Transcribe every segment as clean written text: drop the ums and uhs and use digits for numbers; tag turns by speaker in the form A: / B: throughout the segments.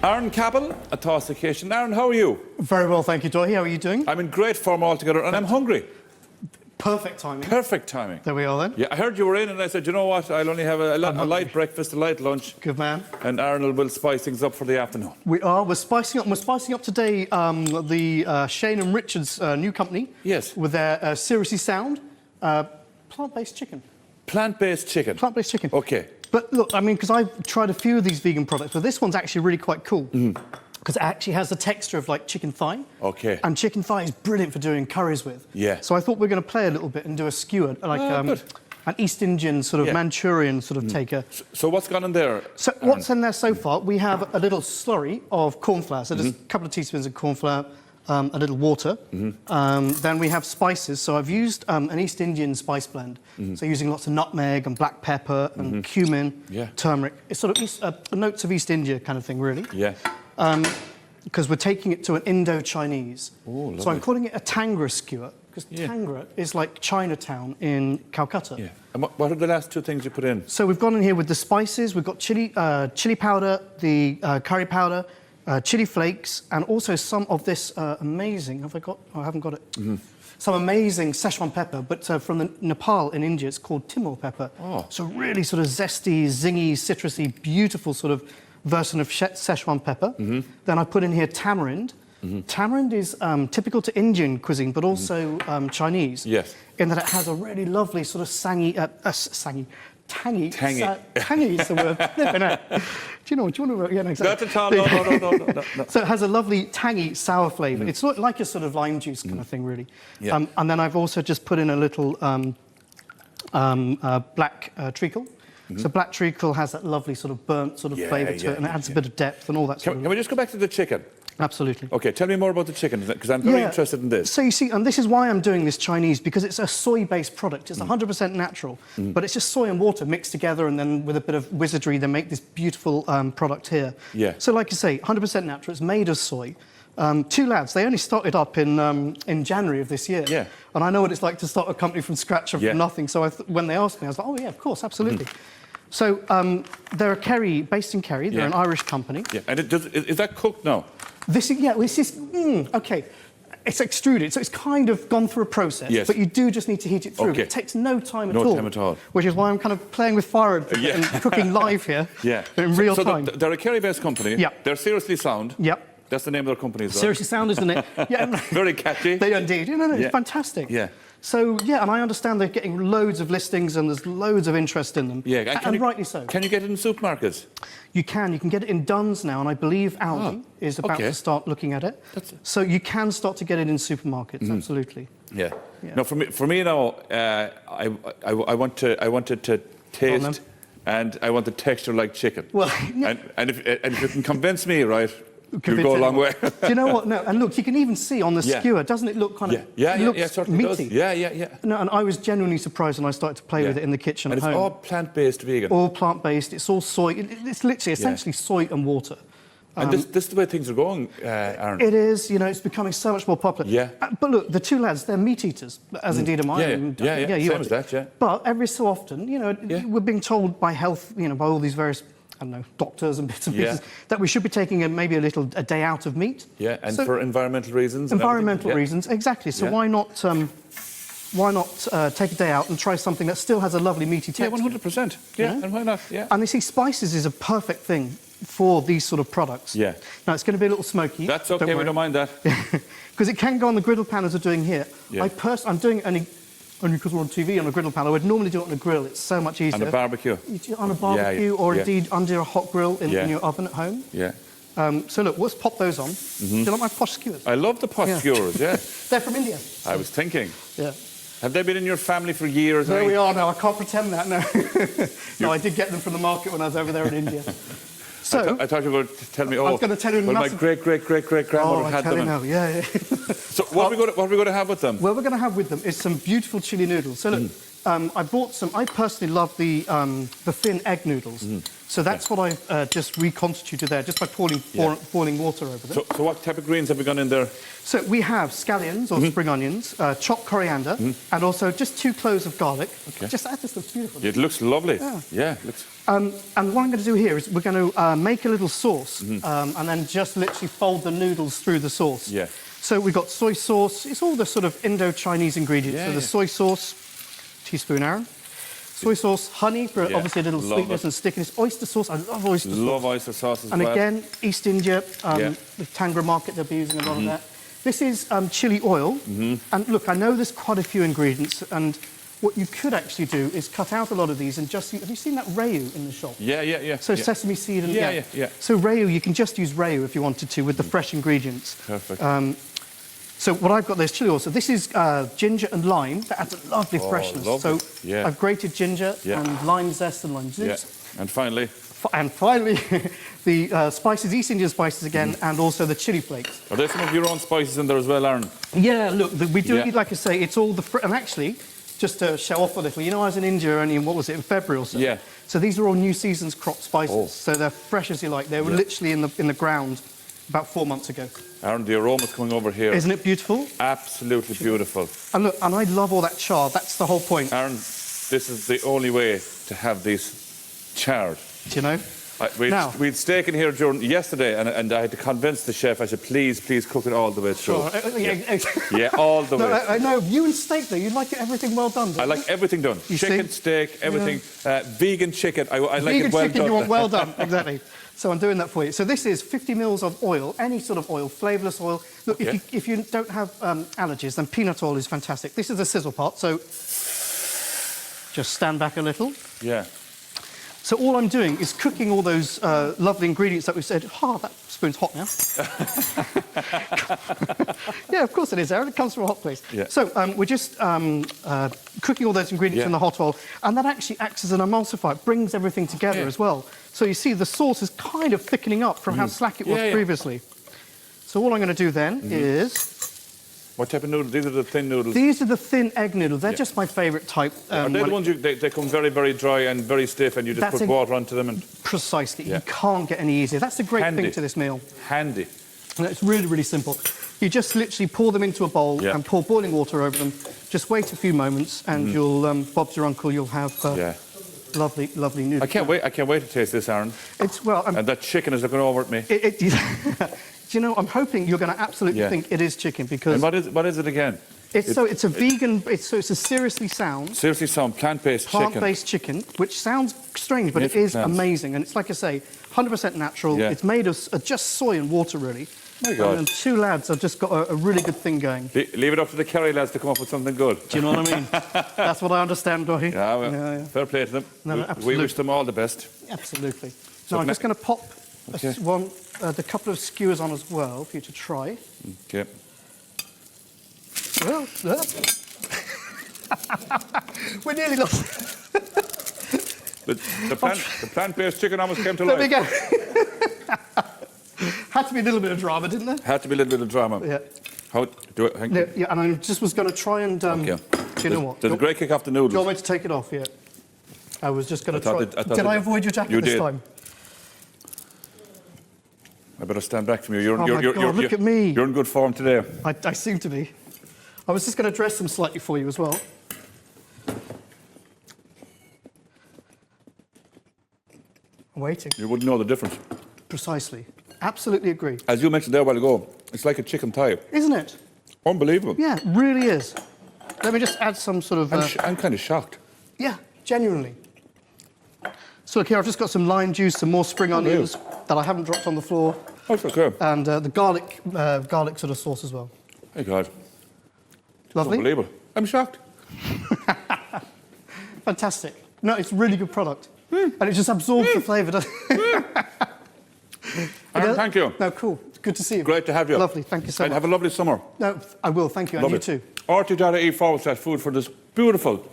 A: Arun, Kapil, a toss occasion. Arun, how are you?
B: Very well, thank you, Dorothy. How are you doing?
A: I'm in great form altogether, and I'm hungry.
B: Perfect timing.
A: Perfect timing.
B: There we are then.
A: Yeah, I heard you were in, and I said, you know what? I'll only have a light breakfast, a light lunch.
B: Good man.
A: And Arun will spice things up for the afternoon.
B: We're spicing up. We're spicing up today the Shane and Richard's new company.
A: Yes.
B: With their seriously sound plant-based chicken.
A: Plant-based chicken.
B: Plant-based chicken.
A: Okay.
B: But look, I mean, because I've tried a few of these vegan products, but this one's actually really quite cool. Because it actually has the texture of like chicken thigh. Okay. And chicken thigh is brilliant for doing curries with. Yeah. So I thought we're going to play a little bit and do a skewer, like an East Indian sort of Manchurian sort of taker.
A: So what's gone in there?
B: So what's in there so far? We have a little slurry of corn flour, so just a couple of teaspoons of corn flour, a little water. Then we have spices. So I've used an East Indian spice blend. So using lots of nutmeg and black pepper and cumin, turmeric. It's sort of notes of East India kind of thing, really. Yeah. Because we're taking it to an Indo-Chinese. So I'm calling it a Tangra Skewer, because Tangra is like Chinatown in Calcutta. Yeah.
A: And what are the last two things you put in?
B: So we've gone in here with the spices. We've got chili powder, the curry powder, chili flakes, and also some of this amazing, have I got, oh, I haven't got it. Some amazing Szechuan pepper, but from Nepal in India, it's called Timor pepper. So really sort of zesty, zingy, citrusy, beautiful sort of version of Szechuan pepper. Then I put in here tamarind. Tamarind is typical to Indian cuisine, but also Chinese. Yes. In that it has a really lovely sort of tangy. Tangy is the word. No. Do you know what? Yeah, no, exactly. No. So it has a lovely tangy, sour flavour. It's like a sort of lime juice kind of thing, really. Yeah. And then I've also just put in a little black treacle. So black treacle has that lovely sort of burnt sort of flavour to it, and it adds a bit of depth and all that sort of.
A: Can we just go back to the chicken?
B: Absolutely.
A: Okay, tell me more about the chicken, because I'm very interested in this.
B: So you see, and this is why I'm doing this Chinese, because it's a soy-based product. It's 100% natural, but it's just soy and water mixed together, and then with a bit of wizardry, they make this beautiful product here. Yeah. So like you say, 100% natural. It's made of soy. Two lads, they only started up in January of this year. Yeah. And I know what it's like to start a company from scratch or from nothing. So when they asked me, I was like, oh yeah, of course, absolutely. So they're a Kerry, based in Kerry. They're an Irish company. Yeah. And
A: is that cooked now?
B: This is okay. It's extruded, so it's kind of gone through a process, but you do just need to heat it through. It takes no time at all. No time at all. Which is why I'm kind of playing with fire and cooking live here in real time.
A: They're a Kerry-based company. Yeah. They're seriously sound. Yep. That's the name of their company as well.
B: Seriously sound, isn't it? Yeah.
A: Very catchy.
B: They indeed. No, it's fantastic. Yeah. So, and I understand they're getting loads of listings and there's loads of interest in them. Yeah, and rightly so.
A: Can you get it in supermarkets?
B: You can. You can get it in Dunnes now, and I believe Aldi is about to start looking at it. So you can start to get it in supermarkets, absolutely. Yeah.
A: No, for me now, I want it to taste, and I want the texture like chicken. Well, and if you can convince me, right, you'll go a long way.
B: Do you know what? No, and look, you can even see on the skewer, doesn't it look kind of looks meaty?
A: Yeah.
B: No, and I was genuinely surprised when I started to play with it in the kitchen at home.
A: And it's all plant-based vegan.
B: All plant-based. It's all soy. It's literally essentially soy and water.
A: And this is the way things are going, Arun.
B: It is, it's becoming so much more popular. Yeah. But look, the two lads, they're meat eaters, as indeed am I.
A: Yeah, same as that, yeah.
B: But every so often, we're being told by health, by all these various, I don't know, doctors and bits and pieces, that we should be taking maybe a day out of meat.
A: Yeah, and for environmental reasons.
B: Environmental reasons, exactly. So why not take a day out and try something that still has a lovely meaty texture?
A: Yeah, 100%. Yeah, and why not? Yeah.
B: And they see spices is a perfect thing for these sort of products. Yeah. Now, it's going to be a little smoky.
A: That's okay, we don't mind that.
B: Because it can go on the griddle pan as we're doing here. Yeah. I'm doing it only because we're on TV on a griddle pan. I would normally do it on a grill. It's so much easier.
A: On a barbecue.
B: On a barbecue, or indeed under a hot grill in your oven at home. Yeah. So look, let's pop those on. Do you like my posh skewers?
A: I love the posh skewers, yeah.
B: They're from India.
A: I was thinking. Yeah. Have they been in your family for years?
B: There we are now. I can't pretend that, no. No, I did get them from the market when I was over there in India.
A: So I thought you were going to tell me,
B: I was going to tell you
A: my great-great-great-great-grandmother had them.
B: Now. Yeah.
A: So what are we going to have with them?
B: What we're going to have with them is some beautiful chili noodles. So look, I bought some. I personally love the thin egg noodles. So that's what I've just reconstituted there, just by boiling water over them.
A: So what type of greens have we gone in there?
B: So we have scallions or spring onions, chopped coriander, and also just 2 cloves of garlic.
A: Okay.
B: Just add this, looks beautiful.
A: It looks lovely.
B: Yeah.
A: Looks...
B: And what I'm going to do here is we're going to make a little sauce, and then just literally fold the noodles through the sauce.
A: Yeah.
B: So we've got soy sauce. It's all the sort of Indo-Chinese ingredients. So the soy sauce, teaspoon, Aaron. Soy sauce, honey for obviously a little sweetness and stickiness. Oyster sauce, I love oyster sauce.
A: Love oyster sauce as well.
B: And again, East India, the Tangra market, they'll be using a lot of that. This is chili oil. And look, I know there's quite a few ingredients, and what you could actually do is cut out a lot of these and just use... Have you seen that rayu in the shop?
A: Yeah.
B: So sesame seed and... So rayu, you can just use rayu if you wanted to with the fresh ingredients.
A: Perfect.
B: So what I've got there is chili oil. So this is ginger and lime. That adds a lovely freshness.
A: Lovely.
B: So I've grated ginger and lime zest and lime juice.
A: And finally?
B: The spices, East Indian spices again, and also the chili flakes.
A: Are there some of your own spices in there as well, Aaron?
B: Yeah, look, we do it, like I say, it's all the... And actually, just to show off a little, you know, I was in India only in, what was it, in February or so?
A: Yeah.
B: So these are all new season's crop spices. So they're fresh as you like. They were literally in the ground about 4 months ago.
A: Aaron, the aroma's coming over here.
B: Isn't it beautiful?
A: Absolutely beautiful.
B: And look, and I love all that char. That's the whole point.
A: Aaron, this is the only way to have these charred.
B: Do you know?
A: We'd steak in here yesterday, and I had to convince the chef. I said, please cook it all the way through.
B: Sure.
A: All the way.
B: I know. You and steak, though, you like everything well done, don't you?
A: I like everything done. Chicken, steak, everything. Vegan chicken, I like
B: vegan
A: it well
B: chicken,
A: done.
B: you want well done, exactly. So I'm doing that for you. So this is 50 mils of oil, any sort of oil, flavourless oil. Look, if you don't have allergies, then peanut oil is fantastic. This is the sizzle part, so just stand back a little.
A: Yeah.
B: So all I'm doing is cooking all those lovely ingredients that we said. That spoon's hot now. Yeah, of course it is, Aaron. It comes from a hot place.
A: Yeah.
B: So we're just cooking all those ingredients in the hot oil, and that actually acts as an emulsifier. It brings everything together as well. So you see the sauce is kind of thickening up from how slack it was previously. So all I'm going to do then is...
A: What type of noodles? These are the thin noodles?
B: These are the thin egg noodles. They're just my favourite type.
A: Are they the ones they come very, very dry and very stiff, and you just put water onto them? And
B: precisely. You can't get any easier. That's the great thing to this meal.
A: Handy.
B: And it's really, really simple. You just literally pour them into a bowl and pour boiling water over them. Just wait a few moments, and you'll, Bob's your uncle, you'll have lovely, lovely noodles.
A: I can't wait to taste this, Aaron. And that chicken is looking over at me.
B: Do you know, I'm hoping you're going to absolutely think it is chicken, because...
A: And what is it again?
B: It's a vegan... It's a seriously sound...
A: plant-based chicken.
B: Plant-based chicken, which sounds strange, but it is amazing. And it's, like I say, 100% natural. It's made of just soy and water, really.
A: My God.
B: And 2 lads have just got a really good thing going.
A: Leave it up to the Kerry lads to come up with something good.
B: Do you know what I mean? That's what I understand, Dohy.
A: Fair play to them. We wish them all the best.
B: Absolutely. So I'm just going to pop the couple of skewers on as well for you to try.
A: Okay.
B: Well, we're nearly lost.
A: The plant-based chicken almost came to life.
B: There we go. Had to be a little bit of drama, didn't there?
A: Had to be a little bit of drama.
B: Yeah.
A: How do it?
B: Yeah, and I just was going to try and... Do you know what?
A: There's a great kick off the noodles.
B: Do you want me to take it off? Yeah. I was just going to try... Did I avoid your jacket this time?
A: I better stand back from you.
B: Look at me.
A: You're in good form today.
B: I seem to be. I was just going to dress them slightly for you as well. I'm waiting.
A: You wouldn't know the difference.
B: Precisely. Absolutely agree.
A: As you mentioned there a while ago, it's like a chicken thigh.
B: Isn't it?
A: Unbelievable.
B: Yeah, it really is. Let me just add some sort of...
A: I'm kind of shocked.
B: Yeah, genuinely. So look here, I've just got some lime juice, some more spring onions that I haven't dropped on the floor.
A: Oh, it's okay.
B: And the garlic sort of sauce as well.
A: Hey, God.
B: Lovely.
A: Unbelievable. I'm shocked.
B: Fantastic. No, it's a really good product. And it just absorbs the flavour, doesn't it?
A: Aaron, thank you.
B: No, cool. It's good to see you.
A: Great to have you.
B: Lovely, thank you so much.
A: And have a lovely summer.
B: No, I will, thank you, and you too.
A: RTE.ie/food for this beautiful...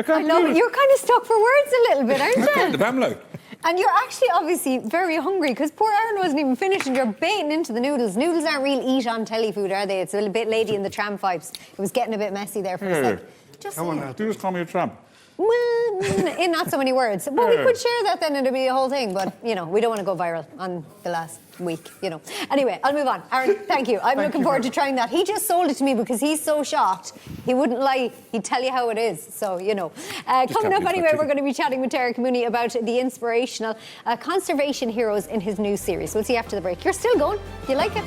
C: I love it. You're kind of stuck for words a little bit, aren't you?
A: The family.
C: And you're actually obviously very hungry, because poor Arun wasn't even finished and you're baiting into the noodles. Noodles aren't real eat-on telly food, are they? It's a little bit Lady in the Tram vibes. It was getting a bit messy there for a sec. Just
B: Come on
C: saying.
B: now.
A: You just call me a tramp.
C: Well, in not so many words. But we could share that then, it'd be a whole thing. But, you know, we don't want to go viral on the last week, you know. Anyway, I'll move on. Aaron, thank you. I'm looking forward to trying that. He just sold it to me because he's so shocked. He wouldn't lie. He'd tell you how it is. So, you know. Coming up anyway, we're going to be chatting with Derek Mooney about the inspirational conservation heroes in his new series. We'll see you after the break. You're still going. Do you like it?